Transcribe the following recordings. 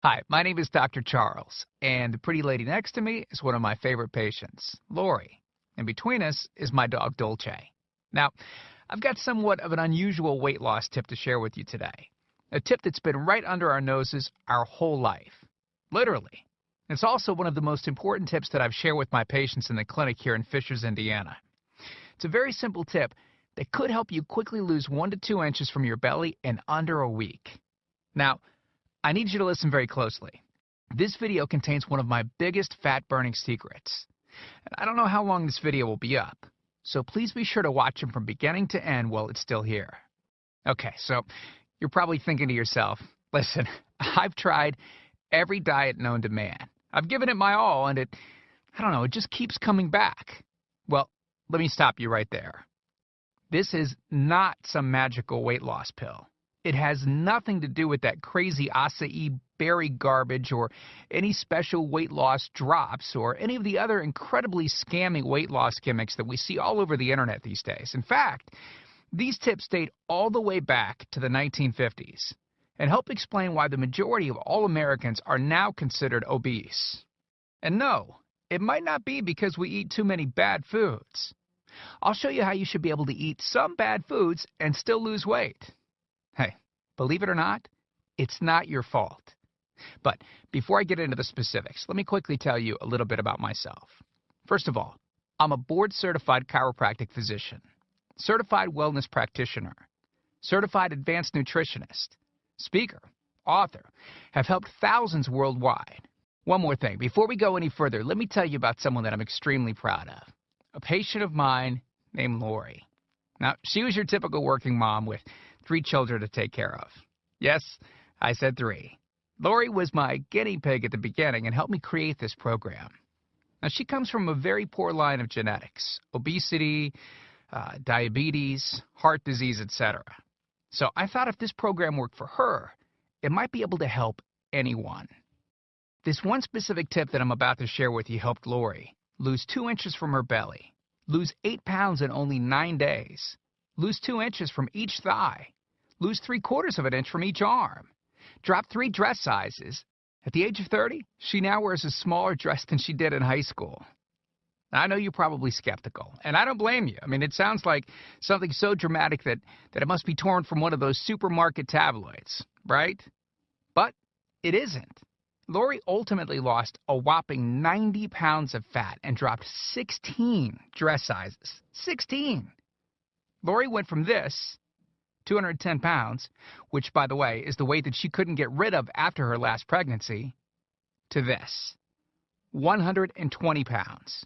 Hi, my name is Dr. Charles, and the pretty lady next to me is one of my favorite patients, Lori. And between us is my dog, Dolce. Now, I've got somewhat of an unusual weight loss tip to share with you today. A tip that's been right under our noses our whole life. Literally. It's also one of the most important tips that I've shared with my patients in the clinic here in Fishers, Indiana. It's a very simple tip that could help you quickly lose 1 to 2 inches from your belly in under a week. Now, I need you to listen very closely. This video contains one of my biggest fat-burning secrets. And I don't know how long this video will be up, so please be sure to watch it from beginning to end while it's still here. Okay, so you're probably thinking to yourself, listen, I've tried every diet known to man. I've given it my all, and it just keeps coming back. Well, let me stop you right there. This is not some magical weight loss pill. It has nothing to do with that crazy acai berry garbage or any special weight loss drops or any of the other incredibly scammy weight loss gimmicks that we see all over the internet these days. In fact, these tips date all the way back to the 1950s and help explain why the majority of all Americans are now considered obese. And no, it might not be because we eat too many bad foods. I'll show you how you should be able to eat some bad foods and still lose weight. Hey, believe it or not, it's not your fault. But before I get into the specifics, let me quickly tell you a little bit about myself. First of all, I'm a board-certified chiropractic physician, certified wellness practitioner, certified advanced nutritionist, speaker, author, have helped thousands worldwide. One more thing, before we go any further, let me tell you about someone that I'm extremely proud of, a patient of mine named Lori. Now, she was your typical working mom with 3 children to take care of. Yes, I said 3. Lori was my guinea pig at the beginning and helped me create this program. Now, she comes from a very poor line of genetics, obesity, diabetes, heart disease, etc. So I thought if this program worked for her, it might be able to help anyone. This one specific tip that I'm about to share with you helped Lori lose 2 inches from her belly, lose 8 pounds in only 9 days, lose 2 inches from each thigh, lose 3/4 of an inch from each arm, drop 3 dress sizes. At the age of 30, she now wears a smaller dress than she did in high school. I know you're probably skeptical, and I don't blame you. I mean, it sounds like something so dramatic that it must be torn from one of those supermarket tabloids, right? But it isn't. Lori ultimately lost a whopping 90 pounds of fat and dropped 16 dress sizes. 16! Lori went from this, 210 pounds, which, by the way, is the weight that she couldn't get rid of after her last pregnancy, to this, 120 pounds.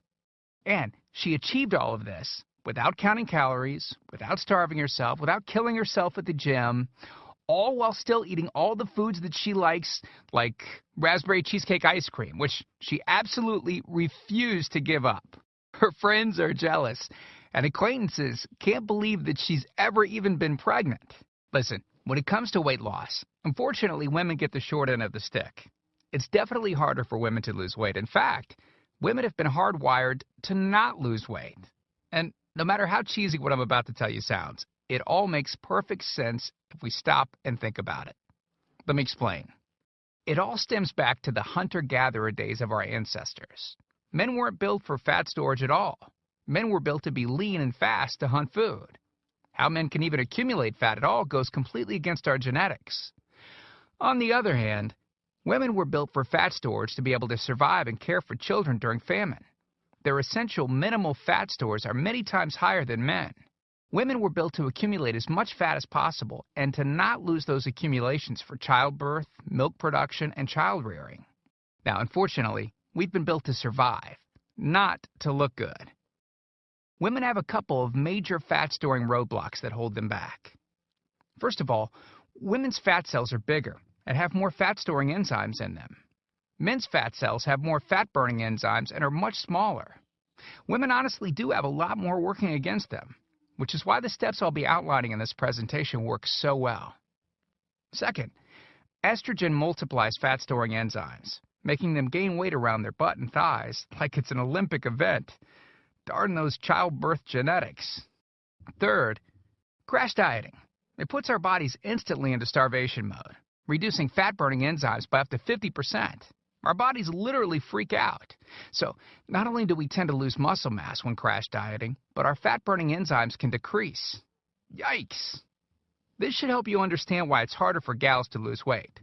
And she achieved all of this without counting calories, without starving herself, without killing herself at the gym, all while still eating all the foods that she likes, like raspberry cheesecake ice cream, which she absolutely refused to give up. Her friends are jealous, and acquaintances can't believe that she's ever even been pregnant. Listen, when it comes to weight loss, unfortunately, women get the short end of the stick. It's definitely harder for women to lose weight. In fact, women have been hardwired to not lose weight. And no matter how cheesy what I'm about to tell you sounds, it all makes perfect sense if we stop and think about it. Let me explain. It all stems back to the hunter-gatherer days of our ancestors. Men weren't built for fat storage at all. Men were built to be lean and fast to hunt food. How men can even accumulate fat at all goes completely against our genetics. On the other hand, women were built for fat storage to be able to survive and care for children during famine. Their essential minimal fat stores are many times higher than men. Women were built to accumulate as much fat as possible and to not lose those accumulations for childbirth, milk production, and child rearing. Now, unfortunately, we've been built to survive, not to look good. Women have a couple of major fat-storing roadblocks that hold them back. First of all, women's fat cells are bigger and have more fat-storing enzymes in them. Men's fat cells have more fat-burning enzymes and are much smaller. Women honestly do have a lot more working against them, which is why the steps I'll be outlining in this presentation work so well. Second, estrogen multiplies fat-storing enzymes, making them gain weight around their butt and thighs like it's an Olympic event. Darn those childbirth genetics. Third, crash dieting. It puts our bodies instantly into starvation mode. reducing fat-burning enzymes by up to 50%. Our bodies literally freak out. So not only do we tend to lose muscle mass when crash dieting, but our fat-burning enzymes can decrease. Yikes! This should help you understand why it's harder for gals to lose weight.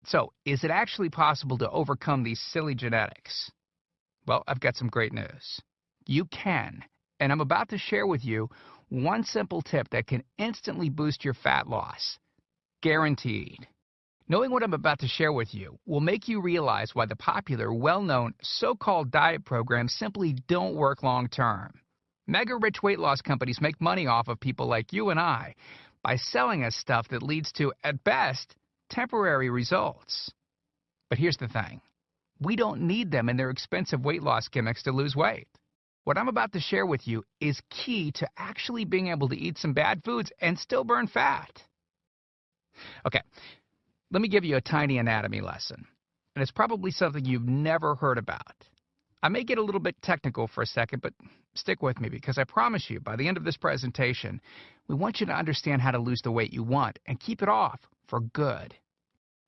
So, is it actually possible to overcome these silly genetics? Well, I've got some great news. You can, and I'm about to share with you one simple tip that can instantly boost your fat loss. Guaranteed. Knowing what I'm about to share with you will make you realize why the popular, well-known, so-called diet programs simply don't work long-term. Mega-rich weight loss companies make money off of people like you and I by selling us stuff that leads to, at best, temporary results. But here's the thing. We don't need them in their expensive weight loss gimmicks to lose weight. What I'm about to share with you is key to actually being able to eat some bad foods and still burn fat. Okay, let me give you a tiny anatomy lesson. And it's probably something you've never heard about. I may get a little bit technical for a second, but stick with me because I promise you, by the end of this presentation, we want you to understand how to lose the weight you want and keep it off for good.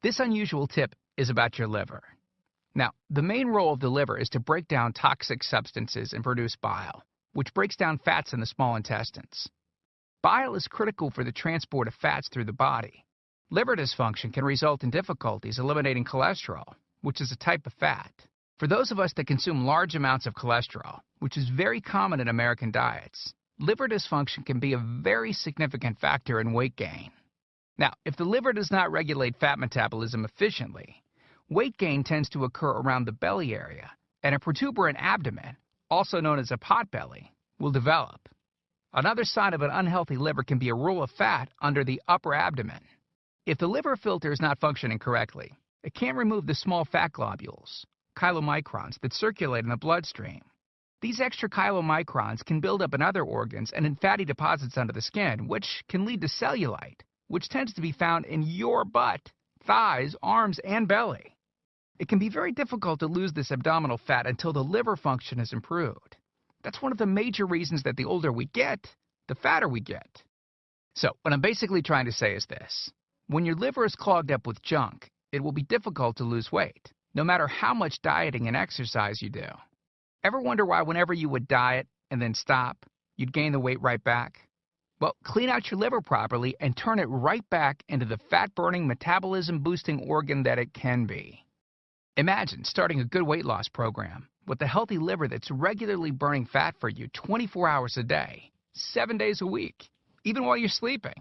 This unusual tip is about your liver. Now, the main role of the liver is to break down toxic substances and produce bile, which breaks down fats in the small intestines. Bile is critical for the transport of fats through the body. Liver dysfunction can result in difficulties eliminating cholesterol, which is a type of fat. For those of us that consume large amounts of cholesterol, which is very common in American diets, liver dysfunction can be a very significant factor in weight gain. Now, if the liver does not regulate fat metabolism efficiently, weight gain tends to occur around the belly area, and a protuberant abdomen, also known as a potbelly, will develop. Another sign of an unhealthy liver can be a roll of fat under the upper abdomen. If the liver filter is not functioning correctly, it can't remove the small fat globules, chylomicrons, that circulate in the bloodstream. These extra chylomicrons can build up in other organs and in fatty deposits under the skin, which can lead to cellulite, which tends to be found in your butt, thighs, arms, and belly. It can be very difficult to lose this abdominal fat until the liver function is improved. That's one of the major reasons that the older we get, the fatter we get. So, what I'm basically trying to say is this. When your liver is clogged up with junk, it will be difficult to lose weight, no matter how much dieting and exercise you do. Ever wonder why whenever you would diet and then stop, you'd gain the weight right back? Well, clean out your liver properly and turn it right back into the fat-burning, metabolism-boosting organ that it can be. Imagine starting a good weight loss program with a healthy liver that's regularly burning fat for you 24 hours a day, 7 days a week, even while you're sleeping.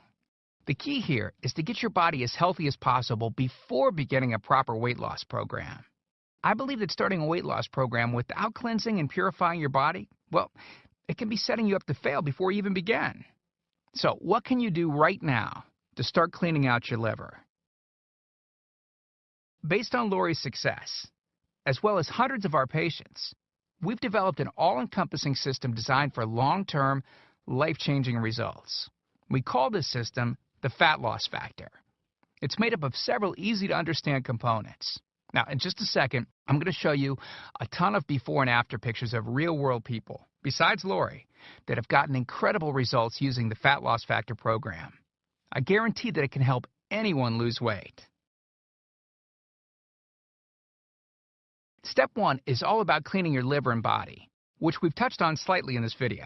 The key here is to get your body as healthy as possible before beginning a proper weight loss program. I believe that starting a weight loss program without cleansing and purifying your body, well, it can be setting you up to fail before you even begin. So, what can you do right now to start cleaning out your liver? Based on Lori's success, as well as hundreds of our patients, we've developed an all-encompassing system designed for long-term, life-changing results. We call this system the fat loss factor. It's made up of several easy-to-understand components. Now, in just a second, I'm going to show you a ton of before and after pictures of real-world people, besides Lori, that have gotten incredible results using the Fat Loss Factor program. I guarantee that it can help anyone lose weight. Step 1 is all about cleaning your liver and body, which we've touched on slightly in this video.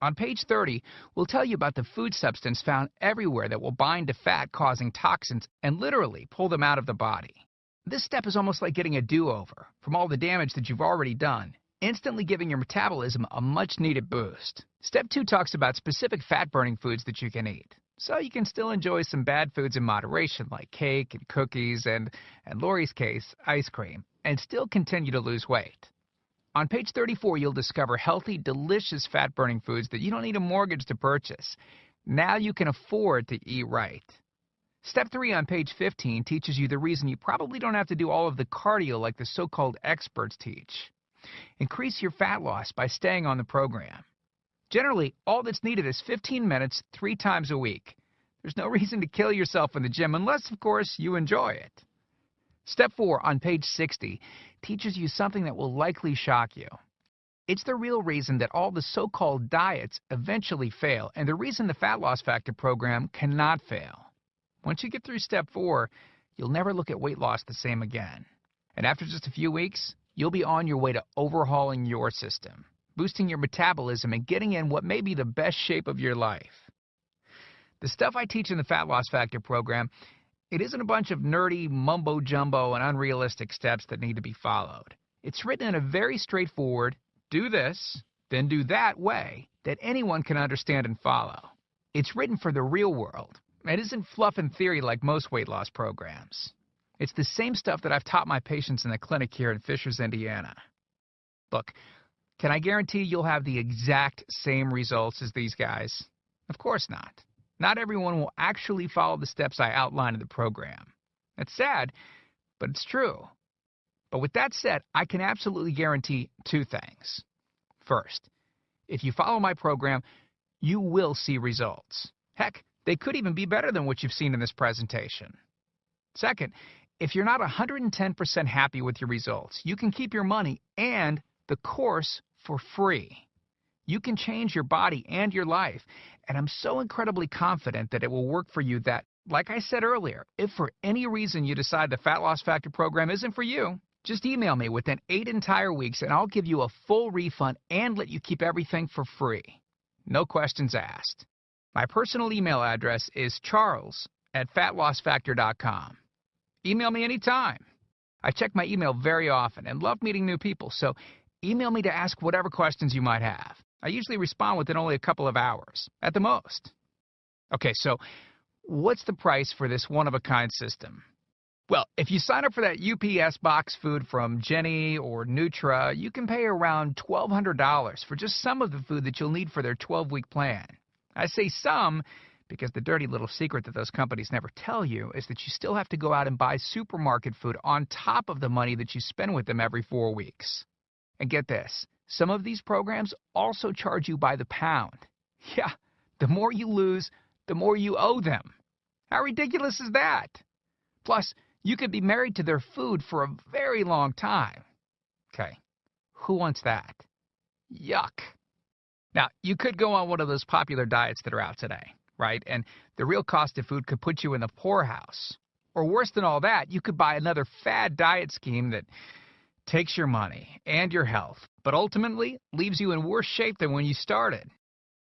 On page 30, we'll tell you about the food substance found everywhere that will bind to fat, causing toxins and literally pull them out of the body. This step is almost like getting a do-over from all the damage that you've already done, instantly giving your metabolism a much-needed boost. Step 2 talks about specific fat-burning foods that you can eat, so you can still enjoy some bad foods in moderation like cake and cookies and, in Lori's case, ice cream, and still continue to lose weight. On page 34, you'll discover healthy, delicious fat-burning foods that you don't need a mortgage to purchase. Now you can afford to eat right. Step 3 on page 15 teaches you the reason you probably don't have to do all of the cardio like the so-called experts teach. Increase your fat loss by staying on the program. Generally, all that's needed is 15 minutes 3 times a week. There's no reason to kill yourself in the gym unless, of course, you enjoy it. Step 4 on page 60 teaches you something that will likely shock you. It's the real reason that all the so-called diets eventually fail, and the reason the Fat Loss Factor program cannot fail. Once you get through step 4, you'll never look at weight loss the same again. And after just a few weeks, you'll be on your way to overhauling your system, boosting your metabolism, and getting in what may be the best shape of your life. The stuff I teach in the Fat Loss Factor program, it isn't a bunch of nerdy mumbo-jumbo and unrealistic steps that need to be followed. It's written in a very straightforward, do this, then do that way that anyone can understand and follow. It's written for the real world. It isn't fluff and theory like most weight loss programs. It's the same stuff that I've taught my patients in the clinic here in Fishers, Indiana. Look, can I guarantee you'll have the exact same results as these guys? Of course not. Not everyone will actually follow the steps I outline in the program. It's sad, but it's true. But with that said, I can absolutely guarantee two things. First, if you follow my program, you will see results. Heck, they could even be better than what you've seen in this presentation. Second, if you're not 110% happy with your results, you can keep your money and the course for free. You can change your body and your life, and I'm so incredibly confident that it will work for you that, like I said earlier, if for any reason you decide the Fat Loss Factor program isn't for you, just email me within 8 entire weeks and I'll give you a full refund and let you keep everything for free. No questions asked. My personal email address is charles@fatlossfactor.com. Email me anytime. I check my email very often and love meeting new people, so email me to ask whatever questions you might have. I usually respond within only a couple of hours, at the most. Okay, so what's the price for this one-of-a-kind system? Well, if you sign up for that UPS box food from Jenny or Nutra, you can pay around $1,200 for just some of the food that you'll need for their 12-week plan. I say some because the dirty little secret that those companies never tell you is that you still have to go out and buy supermarket food on top of the money that you spend with them every 4 weeks. And get this, some of these programs also charge you by the pound. Yeah, the more you lose, the more you owe them. How ridiculous is that? Plus, you could be married to their food for a very long time. Okay, who wants that? Yuck. Now, you could go on one of those popular diets that are out today, right? And the real cost of food could put you in the poorhouse. Or worse than all that, you could buy another fad diet scheme that takes your money and your health, but ultimately leaves you in worse shape than when you started.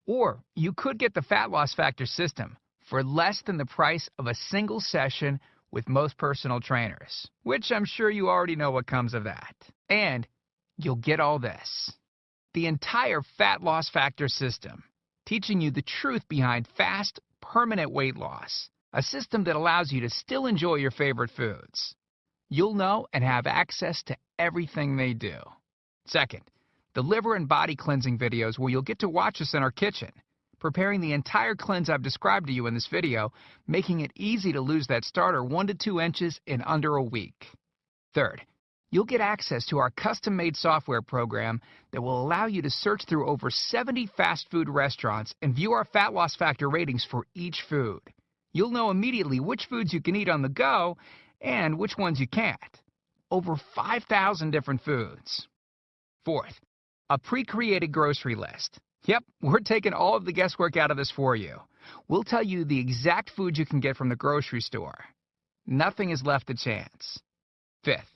Or you could get the Fat Loss Factor system for less than the price of a single session with most personal trainers, which I'm sure you already know what comes of that. And you'll get all this. The entire Fat Loss Factor system, teaching you the truth behind fast, permanent weight loss, a system that allows you to still enjoy your favorite foods. You'll know and have access to everything they do. Second, the liver and body cleansing videos where you'll get to watch us in our kitchen, preparing the entire cleanse I've described to you in this video, making it easy to lose that starter 1 to 2 inches in under a week. Third, you'll get access to our custom-made software program that will allow you to search through over 70 fast food restaurants and view our Fat Loss Factor ratings for each food. You'll know immediately which foods you can eat on the go and which ones you can't. Over 5,000 different foods. Fourth, a pre-created grocery list. Yep, we're taking all of the guesswork out of this for you. We'll tell you the exact food you can get from the grocery store. Nothing is left to chance. Fifth,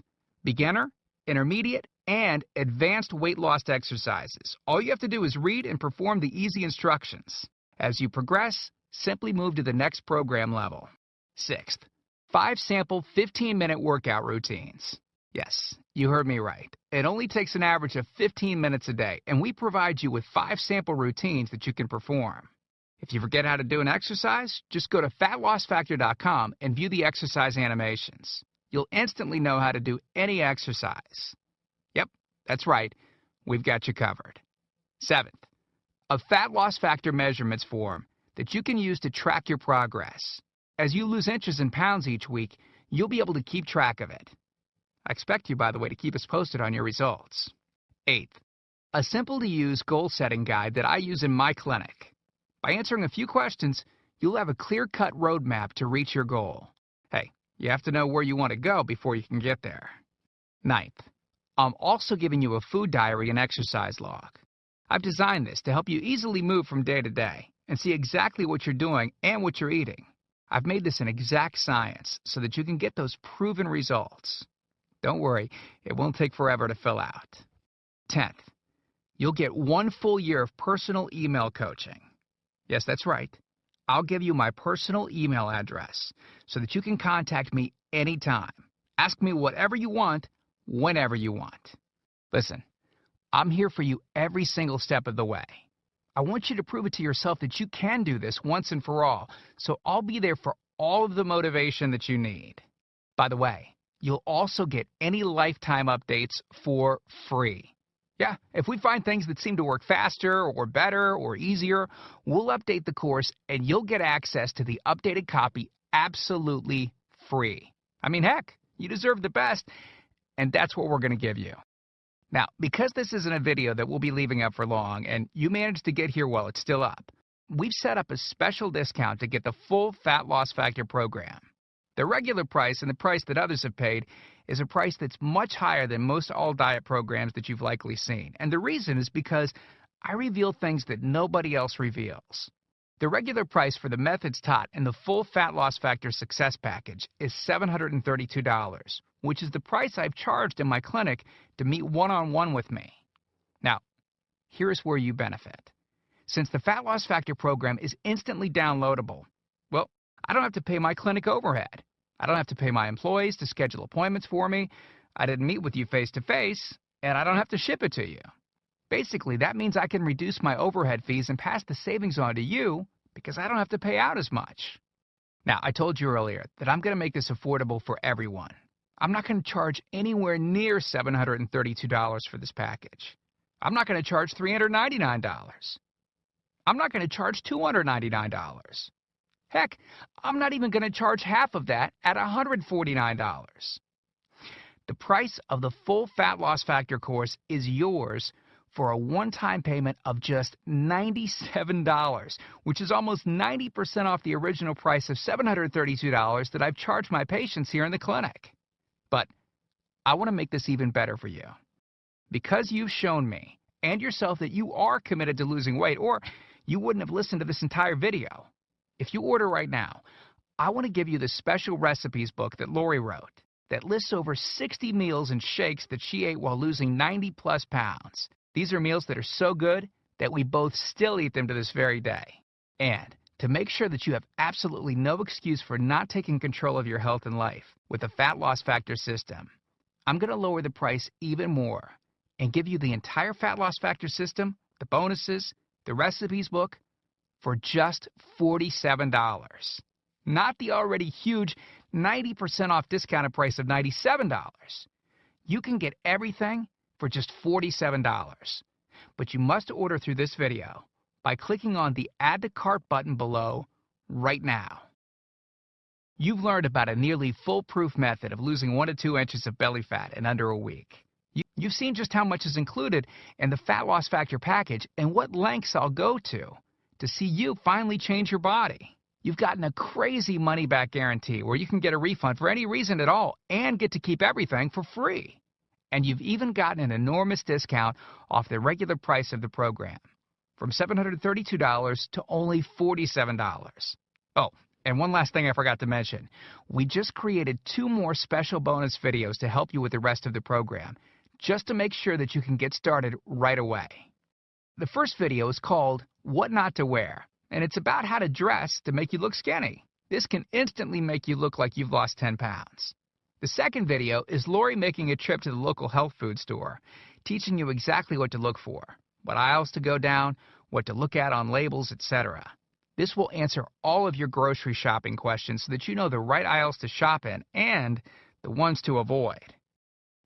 beginner, intermediate, and advanced weight loss exercises. All you have to do is read and perform the easy instructions. As you progress, simply move to the next program level. Sixth, 5 sample 15-minute workout routines. Yes, you heard me right. It only takes an average of 15 minutes a day, and we provide you with 5 sample routines that you can perform. If you forget how to do an exercise, just go to fatlossfactor.com and view the exercise animations. You'll instantly know how to do any exercise. Yep, that's right. We've got you covered. Seventh, a Fat Loss Factor measurements form that you can use to track your progress. As you lose inches and pounds each week, you'll be able to keep track of it. I expect you, by the way, to keep us posted on your results. Eighth, a simple-to-use goal-setting guide that I use in my clinic. By answering a few questions, you'll have a clear-cut roadmap to reach your goal. Hey, you have to know where you want to go before you can get there. Ninth, I'm also giving you a food diary and exercise log. I've designed this to help you easily move from day to day and see exactly what you're doing and what you're eating. I've made this an exact science so that you can get those proven results. Don't worry, it won't take forever to fill out. 10th, you'll get 1 full year of personal email coaching. Yes, that's right. I'll give you my personal email address so that you can contact me anytime. Ask me whatever you want, whenever you want. Listen, I'm here for you every single step of the way. I want you to prove it to yourself that you can do this once and for all, so I'll be there for all of the motivation that you need. By the way, you'll also get any lifetime updates for free. Yeah, if we find things that seem to work faster or better or easier, we'll update the course and you'll get access to the updated copy absolutely free. I mean, heck, you deserve the best, and that's what we're going to give you. Now, because this isn't a video that we'll be leaving up for long, and you managed to get here while it's still up, we've set up a special discount to get the full Fat Loss Factor program. The regular price and the price that others have paid is a price that's much higher than most all-diet programs that you've likely seen. And the reason is because I reveal things that nobody else reveals. The regular price for the methods taught in the full Fat Loss Factor Success Package is $732, which is the price I've charged in my clinic to meet one-on-one with me. Now, here's where you benefit. Since the Fat Loss Factor program is instantly downloadable, well, I don't have to pay my clinic overhead. I don't have to pay my employees to schedule appointments for me. I didn't meet with you face-to-face, and I don't have to ship it to you. Basically, that means I can reduce my overhead fees and pass the savings on to you because I don't have to pay out as much. Now, I told you earlier that I'm going to make this affordable for everyone. I'm not going to charge anywhere near $732 for this package. I'm not going to charge $399. I'm not going to charge $299. Heck, I'm not even going to charge half of that at $149. The price of the full Fat Loss Factor course is yours for a one-time payment of just $97, which is almost 90% off the original price of $732 that I've charged my patients here in the clinic. But I want to make this even better for you. Because you've shown me and yourself that you are committed to losing weight, or you wouldn't have listened to this entire video. If you order right now, I want to give you the special recipes book that Lori wrote that lists over 60 meals and shakes that she ate while losing 90-plus pounds. These are meals that are so good that we both still eat them to this very day. And to make sure that you have absolutely no excuse for not taking control of your health and life with the Fat Loss Factor system, I'm going to lower the price even more and give you the entire Fat Loss Factor system, the bonuses, the recipes book, for just $47. Not the already huge 90% off discounted price of $97. You can get everything for just $47. But you must order through this video by clicking on the Add to Cart button below right now. You've learned about a nearly foolproof method of losing 1 to 2 inches of belly fat in under a week. You've seen just how much is included in the Fat Loss Factor package and what lengths I'll go to see you finally change your body. You've gotten a crazy money-back guarantee where you can get a refund for any reason at all and get to keep everything for free. And you've even gotten an enormous discount off the regular price of the program, from $732 to only $47. Oh, and one last thing I forgot to mention. We just created 2 more special bonus videos to help you with the rest of the program, just to make sure that you can get started right away. The first video is called What Not to Wear, and it's about how to dress to make you look skinny. This can instantly make you look like you've lost 10 pounds. The second video is Lori making a trip to the local health food store, teaching you exactly what to look for, what aisles to go down, what to look at on labels, etc. This will answer all of your grocery shopping questions so that you know the right aisles to shop in and the ones to avoid.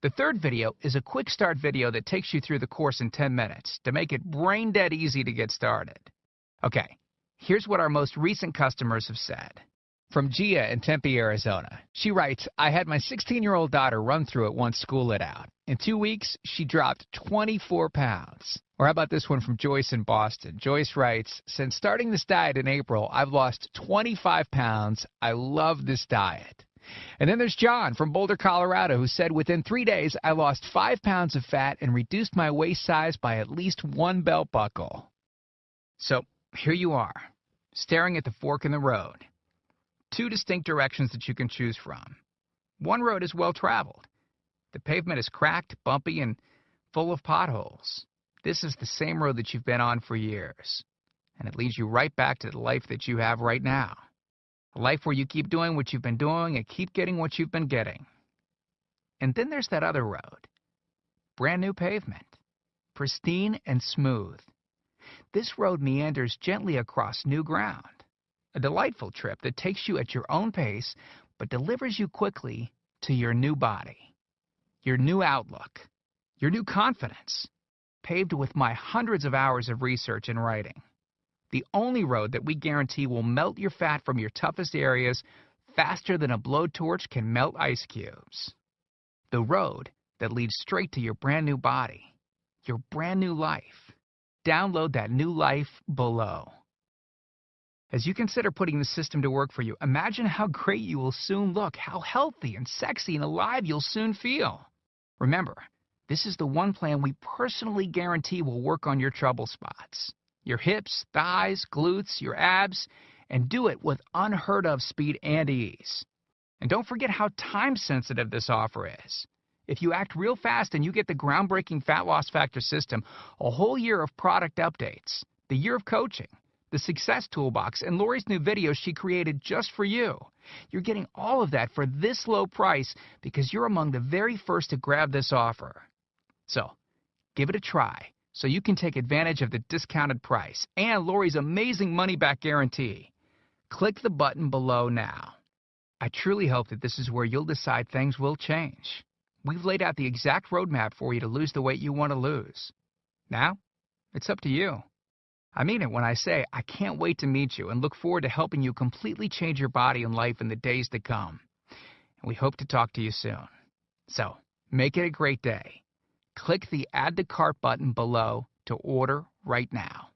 The third video is a quick start video that takes you through the course in 10 minutes to make it brain dead easy to get started. Okay, here's what our most recent customers have said. From Gia in Tempe, Arizona. She writes, I had my 16-year-old daughter run through it once school let out. In 2 weeks, she dropped 24 pounds. Or how about this one from Joyce in Boston? Joyce writes, since starting this diet in April, I've lost 25 pounds. I love this diet. And then there's John from Boulder, Colorado, who said within 3 days, I lost 5 pounds of fat and reduced my waist size by at least 1 belt buckle. So here you are, staring at the fork in the road. two distinct directions that you can choose from. One road is well traveled. The pavement is cracked, bumpy, and full of potholes. This is the same road that you've been on for years, and it leads you right back to the life that you have right now. A life where you keep doing what you've been doing and keep getting what you've been getting. And then there's that other road. Brand new pavement. Pristine and smooth. This road meanders gently across new ground. A delightful trip that takes you at your own pace, but delivers you quickly to your new body, your new outlook, your new confidence, paved with my hundreds of hours of research and writing. The only road that we guarantee will melt your fat from your toughest areas faster than a blowtorch can melt ice cubes. The road that leads straight to your brand new body, your brand new life. Download that new life below. As you consider putting the system to work for you, imagine how great you will soon look, how healthy and sexy and alive you'll soon feel. Remember, this is the one plan we personally guarantee will work on your trouble spots. Your hips, thighs, glutes, your abs, and do it with unheard of speed and ease. And don't forget how time-sensitive this offer is. If you act real fast and you get the groundbreaking Fat Loss Factor system, a whole year of product updates, the year of coaching, the Success Toolbox, and Lori's new videos she created just for you. You're getting all of that for this low price because you're among the very first to grab this offer. So, give it a try so you can take advantage of the discounted price and Lori's amazing money-back guarantee. Click the button below now. I truly hope that this is where you'll decide things will change. We've laid out the exact roadmap for you to lose the weight you want to lose. Now, it's up to you. I mean it when I say I can't wait to meet you and look forward to helping you completely change your body and life in the days to come. And we hope to talk to you soon. So, make it a great day. Click the Add to Cart button below to order right now.